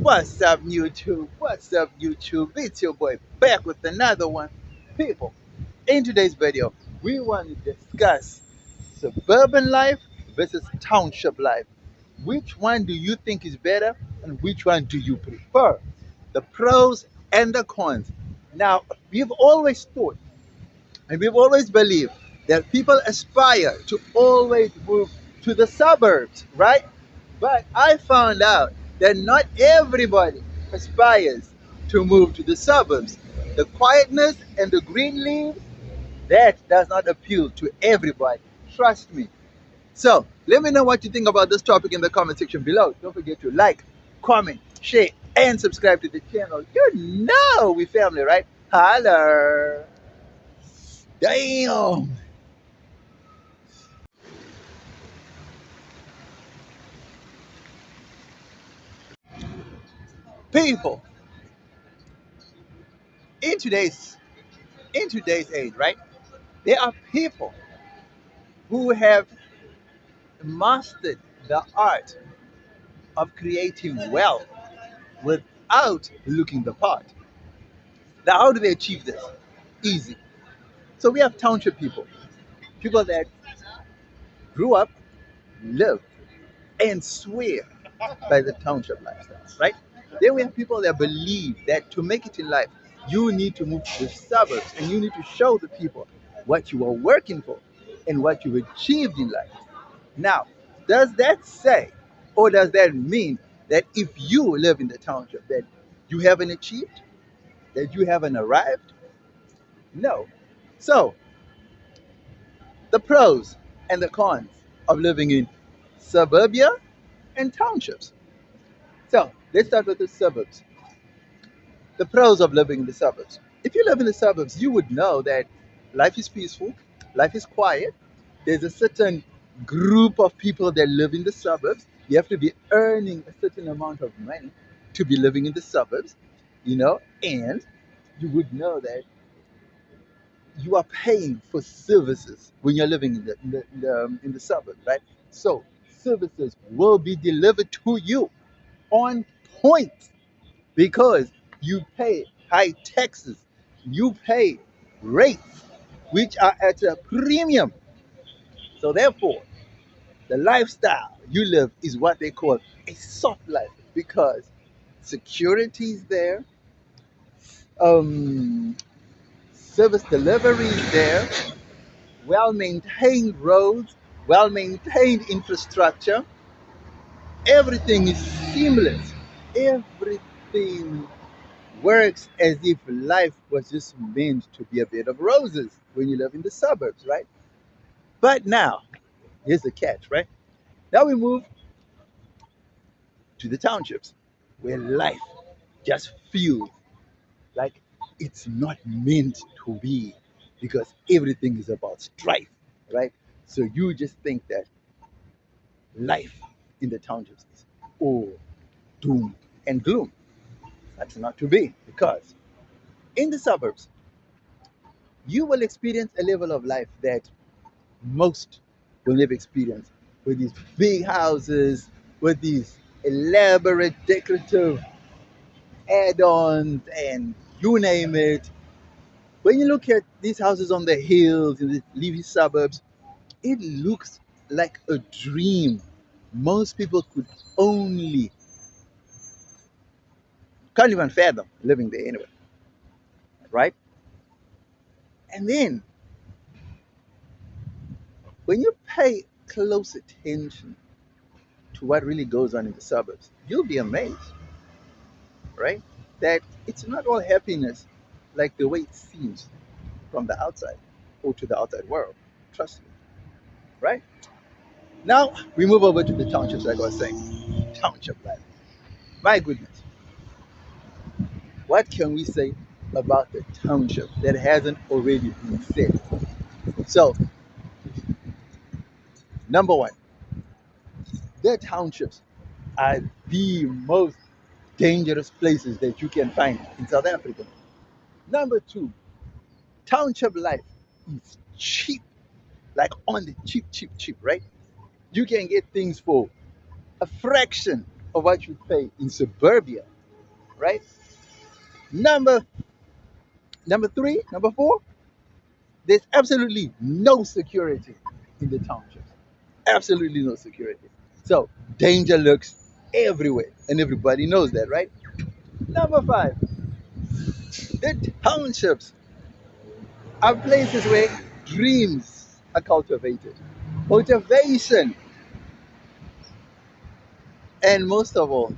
What's up, YouTube? What's up, YouTube? It's your boy back with another one. People, in today's video, we want to discuss suburban life versus township life. Which one do you think is better and which one do you prefer? The pros and the cons. Now, we've always thought and we've always believed that people aspire to always move to the suburbs, right? But I found out that not everybody aspires to move to the suburbs. The quietness and the green leaves, that does not appeal to everybody. Trust me. So let me know what you think about this topic in the comment section below. Don't forget to like, comment, share, and subscribe to the channel. You know we family, right? Holla. Damn. People, in today's age, right? There are people who have mastered the art of creating wealth without looking the part. Now, how do they achieve this? Easy. So we have township people that grew up, live, and swear by the township lifestyle, right? Then we have people that believe that to make it in life, you need to move to the suburbs and you need to show the people what you are working for and what you've achieved in life. Now, does that say or does that mean that if you live in the township that you haven't achieved, that you haven't arrived? No. So, the pros and the cons of living in suburbia and townships. So, let's start with the suburbs. The pros of living in the suburbs. If you live in the suburbs, you would know that life is peaceful, life is quiet. There's a certain group of people that live in the suburbs. You have to be earning a certain amount of money to be living in the suburbs, and you would know that you are paying for services when you're living in the suburbs, right? So services will be delivered to you on point because you pay high taxes, you pay rates which are at a premium. So therefore, the lifestyle you live is what they call a soft life because security is there, um, service delivery is there, well maintained roads, well maintained infrastructure. Everything is seamless. Everything works as if life was just meant to be a bed of roses when you live in the suburbs, right? But now, here's the catch, right? Now we move to the townships where life just feels like it's not meant to be because everything is about strife, right? So you just think that life in the townships is all doom and gloom. That's not to be because in the suburbs, you will experience a level of life that most will never experience with these big houses, with these elaborate decorative add-ons and you name it. When you look at these houses on the hills in the leafy suburbs, it looks like a dream. Most people only can't even fathom living there anyway, right? And then when you pay close attention to what really goes on in the suburbs, you'll be amazed, right? That it's not all happiness like the way it seems from the outside or to the outside world. Trust me, right? Now we move over to the townships, like I was saying. Township life. My goodness, what can we say about the township that hasn't already been said? So, number one, the townships are the most dangerous places that you can find in South Africa. Number two, township life is cheap, like on the cheap, cheap, cheap, right? You can get things for a fraction of what you pay in suburbia. right? Number number four, there's absolutely no security in the townships. Absolutely no security. So danger lurks everywhere, and everybody knows that, right? Number five, the townships are places where dreams are cultivated, motivation, and most of all,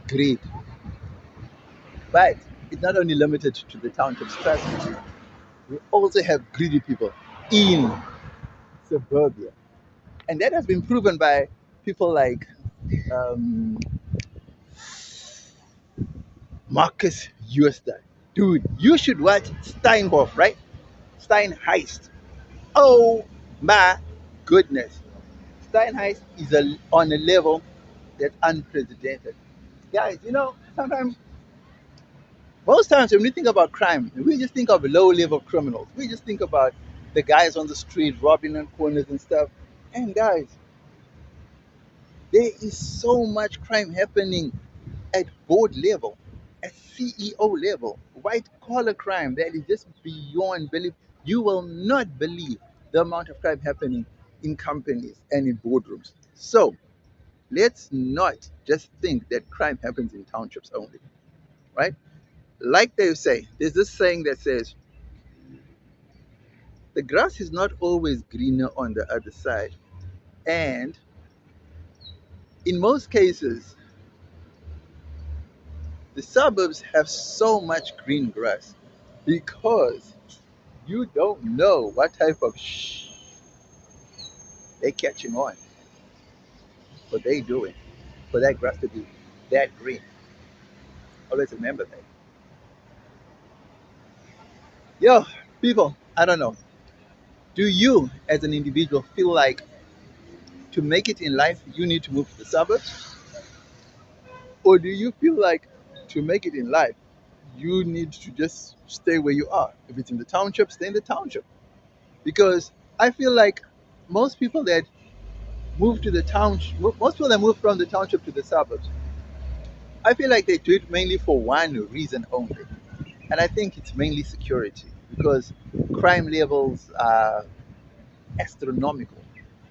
greed. But it's not only limited to the townships, trust me. We also have greedy people in suburbia. And that has been proven by people like um, Marcus Uster. Dude, you should watch Steinhoff, right? Steinheist. Oh my goodness. Steinheist is on a level that's unprecedented. Guys, sometimes, most times when we think about crime, we just think of low level criminals. We just think about the guys on the street robbing on corners and stuff. And guys, there is so much crime happening at board level, at CEO level, white collar crime that is just beyond belief. You will not believe the amount of crime happening in companies and in boardrooms. So let's not just think that crime happens in townships only, right? Like they say, there's this saying that says, the grass is not always greener on the other side. And in most cases, the suburbs have so much green grass because you don't know what type of they're catching on, what they doing for that grass to be that green. Always remember that. Yo, people, I don't know. Do you, as an individual, feel like to make it in life, you need to move to the suburbs? Or do you feel like to make it in life, you need to just stay where you are? If it's in the township, stay in the township. Because I feel like most people that move to the township, most people that move from the township to the suburbs, I feel like they do it mainly for one reason only. And I think it's mainly security because crime levels are astronomical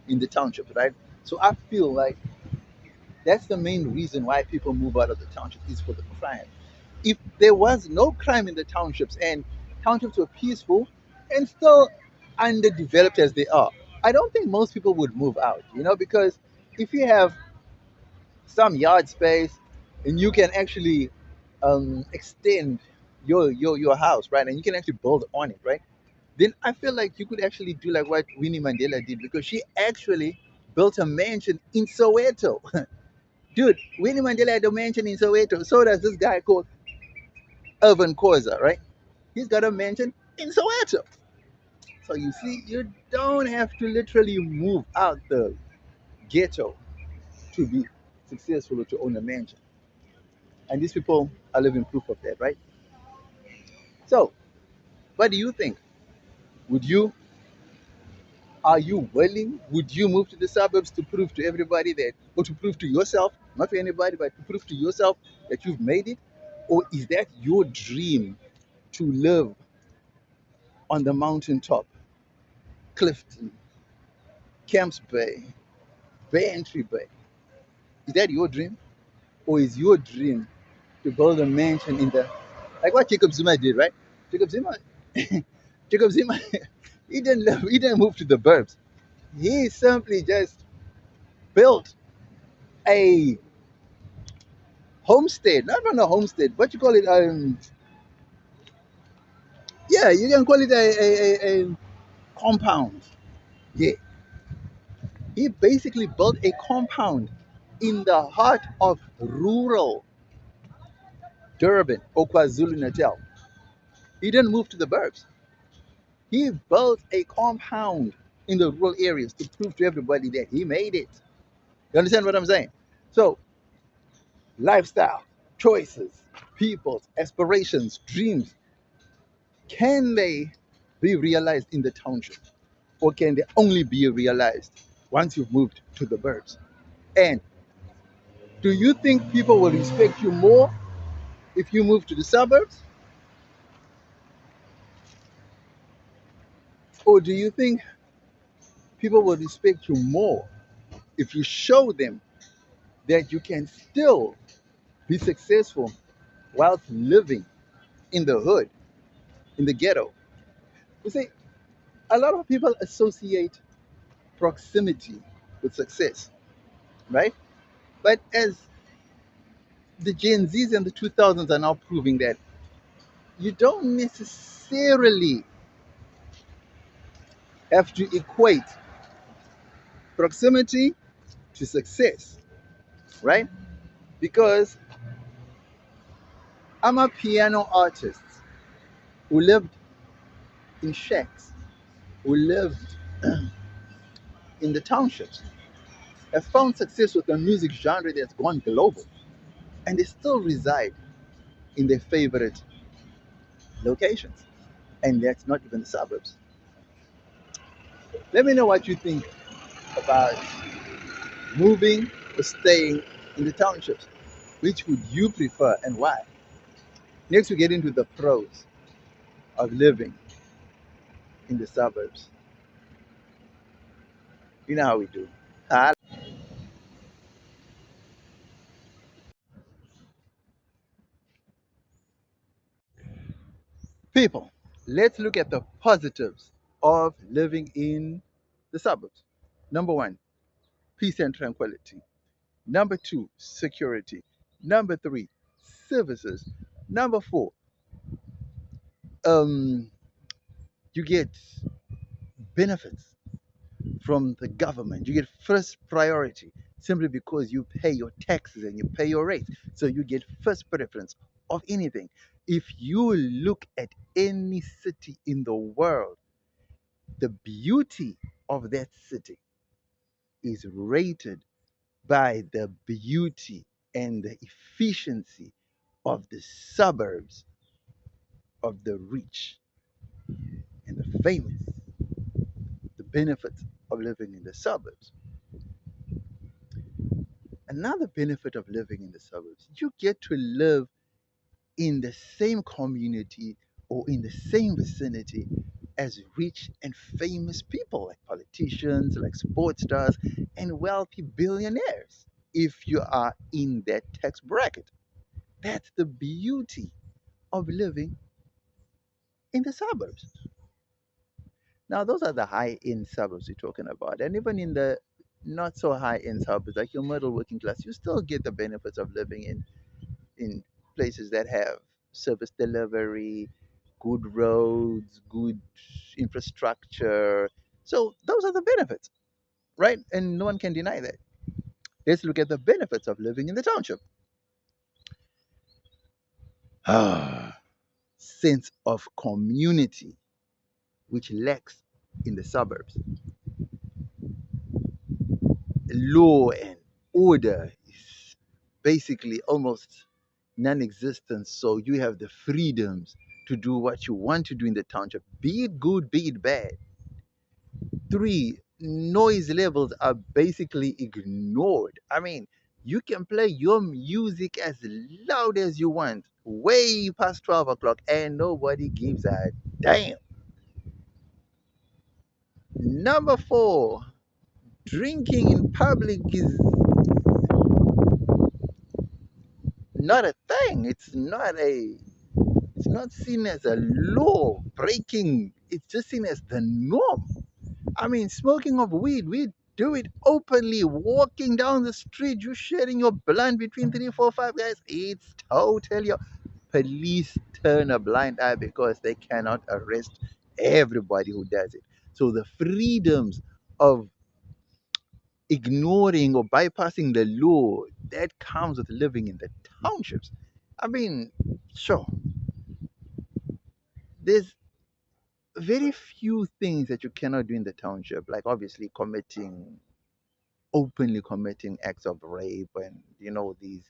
in the township, right? So I feel like that's the main reason why people move out of the township is for the crime. If there was no crime in the townships and townships were peaceful and still underdeveloped as they are, I don't think most people would move out, because if you have some yard space and you can actually extend your house, right? And you can actually build on it, right? Then I feel like you could actually do like what Winnie Mandela did because she actually built a mansion in Soweto. Dude, Winnie Mandela had a mansion in Soweto. So does this guy called Irvin Koza, right? He's got a mansion in Soweto. So you see, you don't have to literally move out the ghetto to be successful or to own a mansion. And these people are living proof of that, right? So, what do you think? Would you, are you willing? Would you move to the suburbs to prove to everybody that, or to prove to yourself, not to anybody, but to prove to yourself that you've made it? Or is that your dream to live on the mountaintop, Clifton, Camps Bay, Bantry Bay? Is that your dream? Or is your dream to build a mansion in the, like what Jacob Zuma did, right? Jacob Zuma, Jacob Zuma, he didn't move to the burbs. He simply just built a homestead, not even a homestead, what you call it? Yeah, you can call it a compound. Yeah, he basically built a compound in the heart of rural Durban or KwaZulu Natal. He didn't move to the burbs. He built a compound in the rural areas to prove to everybody that he made it. You understand what I'm saying? So, lifestyle, choices, people's aspirations, dreams, can they be realized in the township? Or can they only be realized once you've moved to the burbs? And do you think people will respect you more if you move to the suburbs? Or do you think people will respect you more if you show them that you can still be successful whilst living in the hood, in the ghetto? You see, a lot of people associate proximity with success, right? But as the Gen Zs and the 2000s are now proving that you don't necessarily have to equate proximity to success, right? Because I'm a piano artist who lived in shacks, who lived in the townships, have found success with a music genre that's gone global, and they still reside in their favorite locations. And that's not even the suburbs. Let me know what you think about moving or staying in the townships. Which would you prefer and why? Next, we get into the pros of living in the suburbs. You know how we do. Ah, people, let's look at the positives of living in the suburbs. Number one, peace and tranquility. Number two, security. Number three, services. Number four, um, you get benefits from the government. You get first priority simply because you pay your taxes and you pay your rates. So you get first preference of anything. If you look at any city in the world, the beauty of that city is rated by the beauty and the efficiency of the suburbs of the rich and the famous. The benefits of living in the suburbs. Another benefit of living in the suburbs, you get to live in the same community or in the same vicinity as rich and famous people like politicians, like sports stars, and wealthy billionaires if you are in that tax bracket. That's the beauty of living in the suburbs. Now, those are the high end suburbs we're talking about. And even in the not so high end suburbs, like your middle working class, you still get the benefits of living in places that have service delivery, good roads, good infrastructure. So those are the benefits, right? And no one can deny that. Let's look at the benefits of living in the township. Ah, sense of community, which lacks in the suburbs. Law and order is basically almost non-existent. So you have the freedoms to do what you want to do in the township, be it good, be it bad. Three, noise levels are basically ignored. I mean, you can play your music as loud as you want, way past 12 o'clock, and nobody gives a damn. Number four, drinking in public is not a thing. It's not seen as a law breaking. It's just seen as the norm. I mean, smoking of weed, we do it openly. Walking down the street, you sharing your blunt between three, four, five guys. It's totally. Police turn a blind eye because they cannot arrest everybody who does it. So the freedoms of ignoring or bypassing the law that comes with living in the townships. I mean, sure, there's very few things that you cannot do in the township, like obviously openly committing acts of rape and these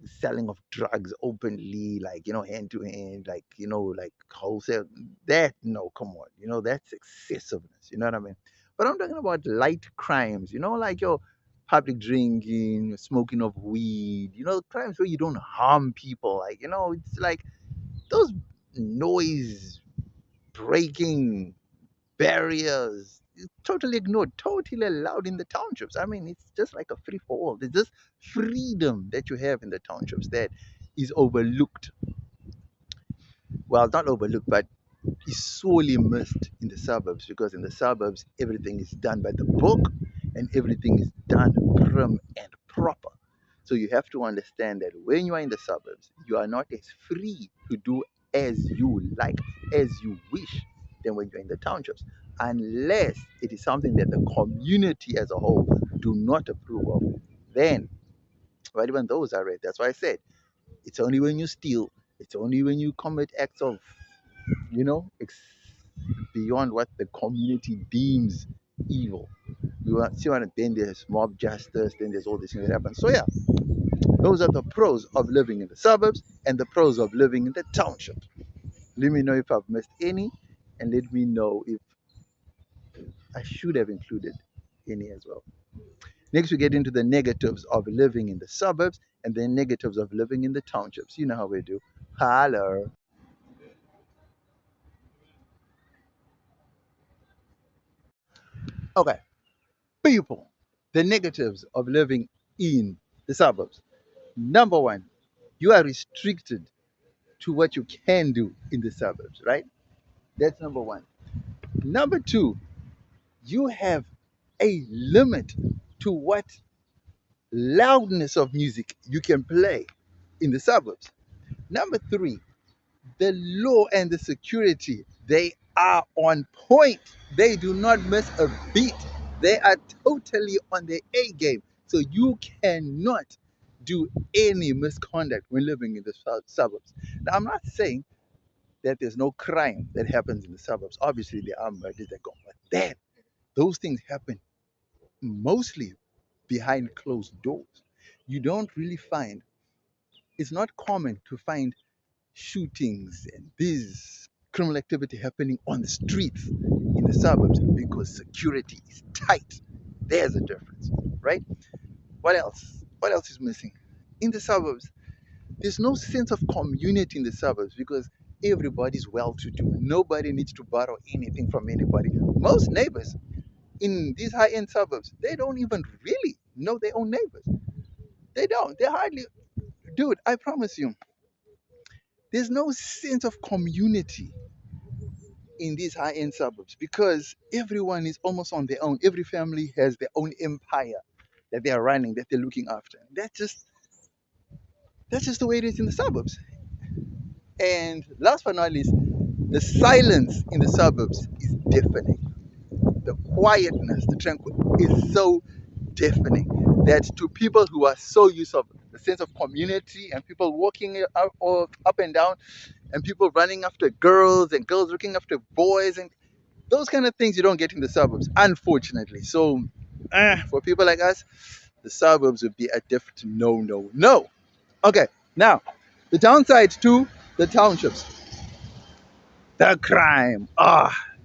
selling of drugs openly, like hand to hand, like like wholesale. That, no, come on, that's excessiveness. You know what I mean? But I'm talking about light crimes. Like your public drinking, smoking of weed, crimes where you don't harm people. Like, it's like those noise breaking barriers is totally ignored, totally allowed in the townships. I mean, it's just like a free for all. There's this freedom that you have in the townships that is overlooked. Well, not overlooked, but is sorely missed in the suburbs, because in the suburbs everything is done by the book and everything is done prim and proper. So you have to understand that when you are in the suburbs, you are not as free to do as you like, as you wish, than when you're in the townships, unless it is something that the community as a whole do not approve of. Then, but even those are right. That's why I said it's only when you steal, it's only when you commit acts of, you know, ex- beyond what the community deems evil. See what? Then there's mob justice, then there's all these things that happen. So yeah, those are the pros of living in the suburbs and the pros of living in the township. Let me know if I've missed any, and let me know if I should have included any as well. Next, we get into the negatives of living in the suburbs and the negatives of living in the townships. You know how we do. Holler. Okay, people, the negatives of living in the suburbs. Number one, you are restricted to what you can do in the suburbs, right? That's number one. Number two, you have a limit to what loudness of music you can play in the suburbs. Number three, the law and the security, they are on point. They do not miss a beat. They are totally on their A game. So you cannot do any misconduct when living in the suburbs. Now, I'm not saying that there's no crime that happens in the suburbs. Obviously, there are murders that go on, but then those things happen mostly behind closed doors. You don't really find, it's not common to find shootings and this criminal activity happening on the streets in the suburbs because security is tight. There's a difference, right? What else? What else is missing? In the suburbs, there's no sense of community in the suburbs because everybody's well to do. Nobody needs to borrow anything from anybody. Most neighbors in these high end suburbs, they don't even really know their own neighbors. They don't. They hardly, dude, I promise you, there's no sense of community in these high end suburbs because everyone is almost on their own. Every family has their own empire that they are running, that they're looking after. That's just the way it is in the suburbs. And last but not least, the silence in the suburbs is deafening. The quietness, the tranquility is so deafening that to people who are so used of the sense of community and people walking up and down and people running after girls and girls looking after boys and those kind of things you don't get in the suburbs, unfortunately. So for people like us, the suburbs would be a definite no, no, no. Okay, now the downside to the townships, the crime,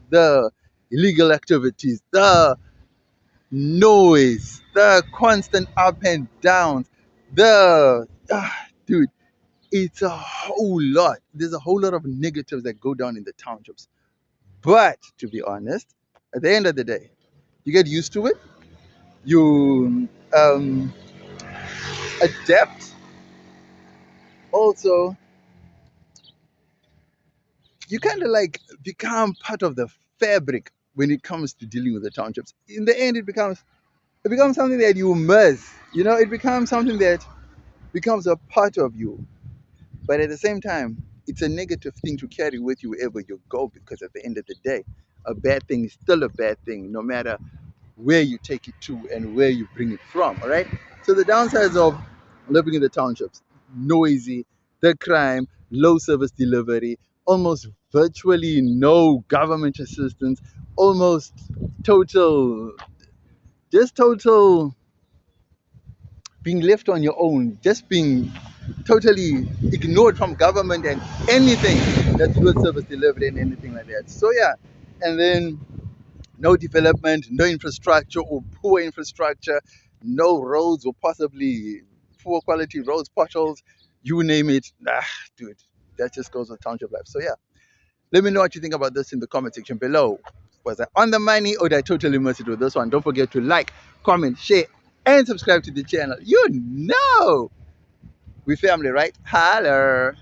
the illegal activities, the noise, the constant up and downs, the dude, it's a whole lot. There's a whole lot of negatives that go down in the townships. But to be honest, at the end of the day, you get used to it. You adapt. Also, you kind of like become part of the fabric when it comes to dealing with the townships. In the end, it becomes something that you miss. It becomes something that becomes a part of you. But at the same time, it's a negative thing to carry with you wherever you go because at the end of the day, a bad thing is still a bad thing, no matter where you take it to and where you bring it from. All right. So the downsides of living in the townships: noisy, the crime, low service delivery, almost virtually no government assistance, almost total, just total being left on your own, just being totally ignored from government and anything that's good service delivery and anything like that. So yeah, and then no development, no infrastructure or poor infrastructure. no roads or possibly poor quality roads, potholes, you name it. Dude, that just goes with township life. So yeah, let me know what you think about this in the comment section below. Was I on the money or did I totally miss it with this one? Don't forget to like, comment, share, and subscribe to the channel. You know, we family, right? Holler.